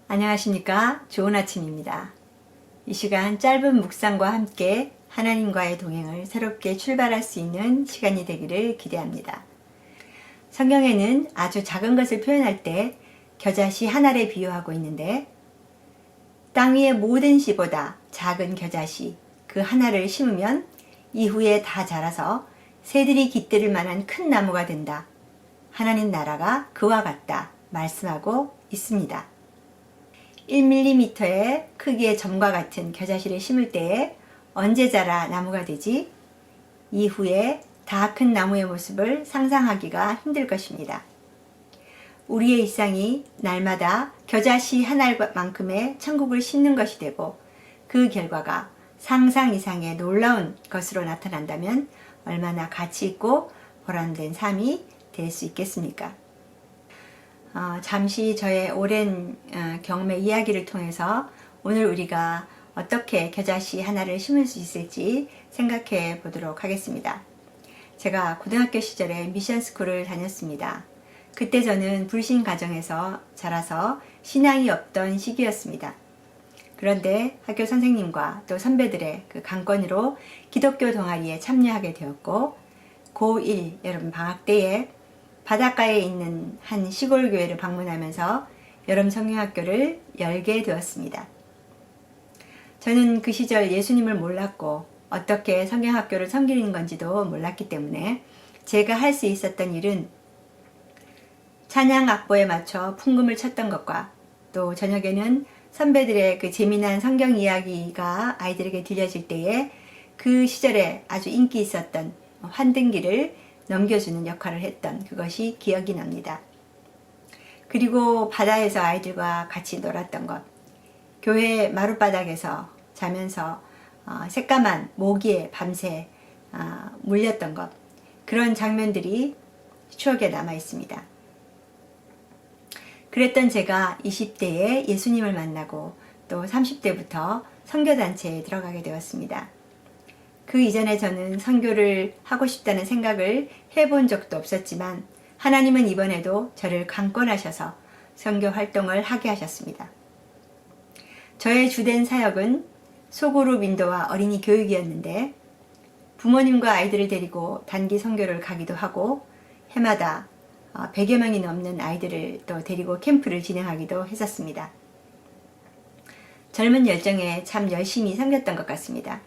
안녕하십니까? 좋은 아침입니다. 이 시간 짧은 묵상과 함께 하나님과의 동행을 새롭게 출발할 수 있는 시간이 되기를 기대합니다. 성경에는 아주 작은 것을 표현할 때 겨자씨 하나를 비유하고 있는데, 땅 위의 모든 씨보다 작은 겨자씨 그 하나를 심으면 이후에 다 자라서 새들이 깃들을 만한 큰 나무가 된다. 하나님 나라가 그와 같다 말씀하고 있습니다. 1mm의 크기의 점과 같은 겨자씨를 심을 때에 언제 자라 나무가 되지? 이후에 다 큰 나무의 모습을 상상하기가 힘들 것입니다. 우리의 일상이 날마다 겨자씨 하나만큼의 천국을 심는 것이 되고, 그 결과가 상상 이상의 놀라운 것으로 나타난다면 얼마나 가치 있고 보람된 삶이 될 수 있겠습니까? 잠시 저의 오랜 경험의 이야기를 통해서 오늘 우리가 어떻게 겨자씨 하나를 심을 수 있을지 생각해 보도록 하겠습니다. 제가 고등학교 시절에 미션스쿨을 다녔습니다. 그때 저는 불신 가정에서 자라서 신앙이 없던 시기였습니다. 그런데 학교 선생님과 또 선배들의 그 강권으로 기독교 동아리에 참여하게 되었고, 고1 여름 방학 때에 바닷가에 있는 한 시골 교회를 방문하면서 여름 성경학교를 열게 되었습니다. 저는 그 시절 예수님을 몰랐고 어떻게 성경학교를 섬기는 건지도 몰랐기 때문에 제가 할 수 있었던 일은 찬양 악보에 맞춰 풍금을 쳤던 것과, 또 저녁에는 선배들의 그 재미난 성경 이야기가 아이들에게 들려질 때에 그 시절에 아주 인기 있었던 환등기를 넘겨주는 역할을 했던 그것이 기억이 납니다. 그리고 바다에서 아이들과 같이 놀았던 것, 교회 마룻바닥에서 자면서 새까만 모기에 밤새 물렸던 것, 그런 장면들이 추억에 남아 있습니다. 그랬던 제가 20대에 예수님을 만나고 또 30대부터 선교단체에 들어가게 되었습니다. 그 이전에 저는 선교를 하고 싶다는 생각을 해본 적도 없었지만, 하나님은 이번에도 저를 강권하셔서 선교 활동을 하게 하셨습니다. 저의 주된 사역은 소그룹 인도와 어린이 교육이었는데, 부모님과 아이들을 데리고 단기 선교를 가기도 하고, 해마다 100여 명이 넘는 아이들을 또 데리고 캠프를 진행하기도 했었습니다. 젊은 열정에 참 열심히 섬겼던 것 같습니다.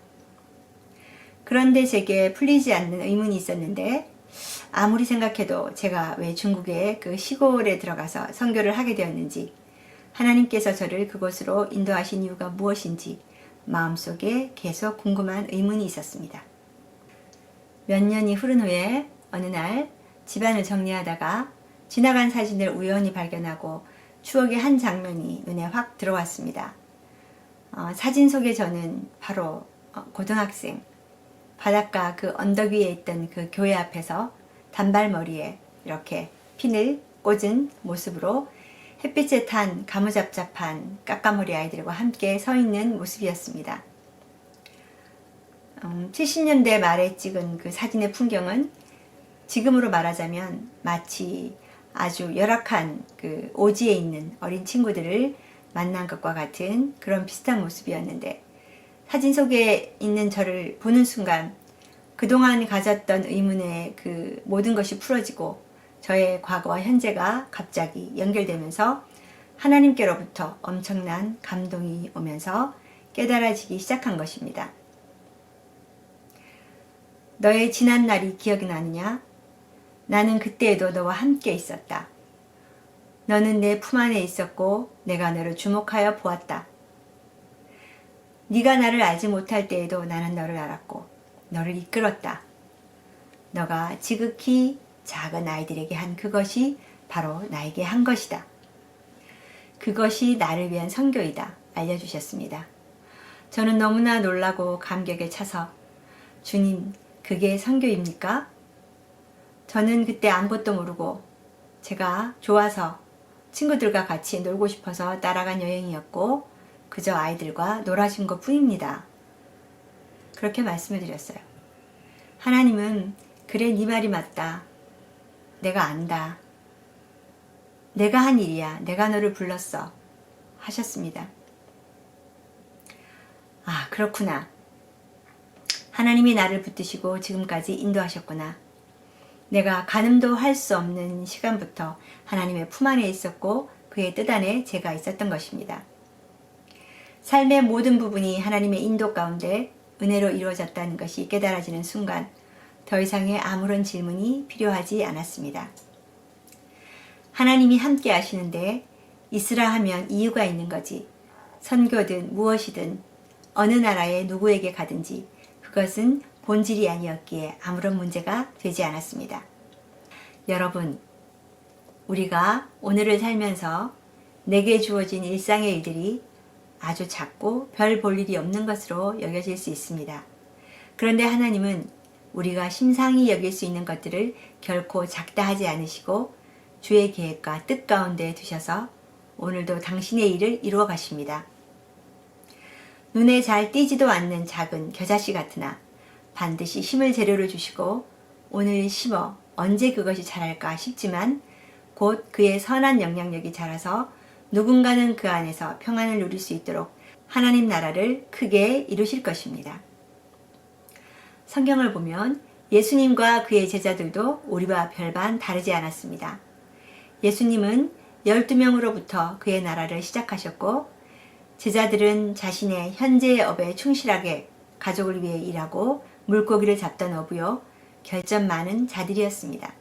그런데 제게 풀리지 않는 의문이 있었는데, 아무리 생각해도 제가 왜 중국의 그 시골에 들어가서 선교를 하게 되었는지, 하나님께서 저를 그곳으로 인도하신 이유가 무엇인지 마음속에 계속 궁금한 의문이 있었습니다. 몇 년이 흐른 후에 어느 날 집안을 정리하다가 지나간 사진을 우연히 발견하고 추억의 한 장면이 눈에 확 들어왔습니다. 사진 속의 저는 바로 고등학생, 바닷가 그 언덕 위에 있던 그 교회 앞에서 단발머리에 이렇게 핀을 꽂은 모습으로 햇빛에 탄 가무잡잡한 까까머리 아이들과 함께 서 있는 모습이었습니다. 70년대 말에 찍은 그 사진의 풍경은 지금으로 말하자면 마치 아주 열악한 그 오지에 있는 어린 친구들을 만난 것과 같은 그런 비슷한 모습이었는데, 사진 속에 있는 저를 보는 순간 그동안 가졌던 의문의 그 모든 것이 풀어지고 저의 과거와 현재가 갑자기 연결되면서 하나님께로부터 엄청난 감동이 오면서 깨달아지기 시작한 것입니다. 너의 지난 날이 기억이 나느냐? 나는 그때에도 너와 함께 있었다. 너는 내 품 안에 있었고 내가 너를 주목하여 보았다. 네가 나를 알지 못할 때에도 나는 너를 알았고 너를 이끌었다. 너가 지극히 작은 아이들에게 한 그것이 바로 나에게 한 것이다. 그것이 나를 위한 선교이다 알려주셨습니다. 저는 너무나 놀라고 감격에 차서, 주님, 그게 선교입니까? 저는 그때 아무것도 모르고 제가 좋아서 친구들과 같이 놀고 싶어서 따라간 여행이었고 그저 아이들과 놀아준 것 뿐입니다. 그렇게 말씀을 드렸어요. 하나님은 그래, 네 말이 맞다. 내가 안다. 내가 한 일이야. 내가 너를 불렀어. 하셨습니다. 아, 그렇구나. 하나님이 나를 붙드시고 지금까지 인도하셨구나. 내가 가늠도 할 수 없는 시간부터 하나님의 품 안에 있었고 그의 뜻 안에 제가 있었던 것입니다. 삶의 모든 부분이 하나님의 인도 가운데 은혜로 이루어졌다는 것이 깨달아지는 순간 더 이상의 아무런 질문이 필요하지 않았습니다. 하나님이 함께 하시는데 있으라 하면 이유가 있는 거지. 선교든 무엇이든 어느 나라에 누구에게 가든지 그것은 본질이 아니었기에 아무런 문제가 되지 않았습니다. 여러분, 우리가 오늘을 살면서 내게 주어진 일상의 일들이 아주 작고 별 볼 일이 없는 것으로 여겨질 수 있습니다. 그런데 하나님은 우리가 심상히 여길 수 있는 것들을 결코 작다 하지 않으시고 주의 계획과 뜻 가운데 두셔서 오늘도 당신의 일을 이루어 가십니다. 눈에 잘 띄지도 않는 작은 겨자씨 같으나 반드시 심을 재료를 주시고 오늘 심어 언제 그것이 자랄까 싶지만 곧 그의 선한 영향력이 자라서 누군가는 그 안에서 평안을 누릴 수 있도록 하나님 나라를 크게 이루실 것입니다. 성경을 보면 예수님과 그의 제자들도 우리와 별반 다르지 않았습니다. 예수님은 12명으로부터 그의 나라를 시작하셨고 제자들은 자신의 현재의 업에 충실하게 가족을 위해 일하고 물고기를 잡던 어부요 결점 많은 자들이었습니다.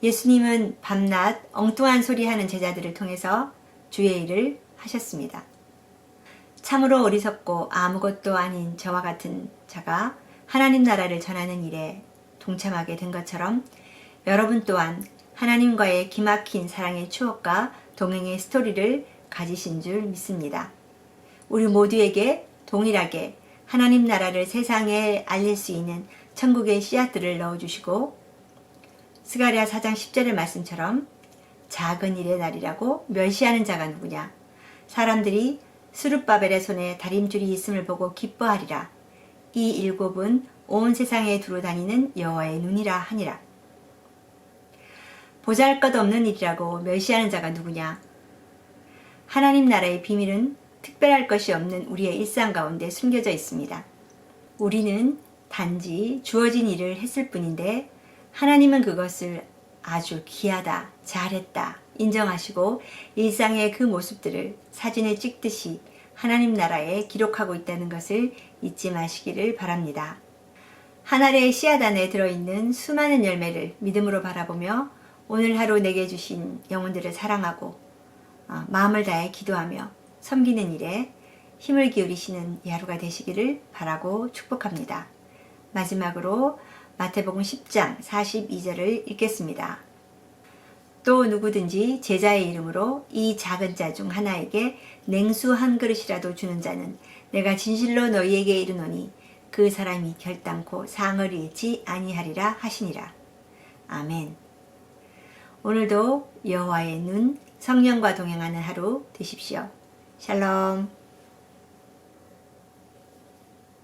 예수님은 밤낮 엉뚱한 소리 하는 제자들을 통해서 주의 일을 하셨습니다. 참으로 어리석고 아무것도 아닌 저와 같은 자가 하나님 나라를 전하는 일에 동참하게 된 것처럼 여러분 또한 하나님과의 기막힌 사랑의 추억과 동행의 스토리를 가지신 줄 믿습니다. 우리 모두에게 동일하게 하나님 나라를 세상에 알릴 수 있는 천국의 씨앗들을 넣어주시고 스가랴 4장 10절의 말씀처럼 작은 일의 날이라고 멸시하는 자가 누구냐. 사람들이 스룹바벨의 손에 다림줄이 있음을 보고 기뻐하리라. 이 일곱은 온 세상에 두루 다니는 여호와의 눈이라 하니라. 보잘것없는 일이라고 멸시하는 자가 누구냐. 하나님 나라의 비밀은 특별할 것이 없는 우리의 일상 가운데 숨겨져 있습니다. 우리는 단지 주어진 일을 했을 뿐인데 하나님은 그것을 아주 귀하다, 잘했다 인정하시고 일상의 그 모습들을 사진을 찍듯이 하나님 나라에 기록하고 있다는 것을 잊지 마시기를 바랍니다. 한 알의 씨앗 안에 들어있는 수많은 열매를 믿음으로 바라보며 오늘 하루 내게 주신 영혼들을 사랑하고 마음을 다해 기도하며 섬기는 일에 힘을 기울이시는 이 하루가 되시기를 바라고 축복합니다. 마지막으로 마태복음 10장 42절을 읽겠습니다. 또 누구든지 제자의 이름으로 이 작은 자 중 하나에게 냉수 한 그릇이라도 주는 자는 내가 진실로 너희에게 이르노니 그 사람이 결단코 상을 잃지 아니하리라 하시니라. 아멘. 오늘도 여호와의 눈, 성령과 동행하는 하루 되십시오. 샬롬.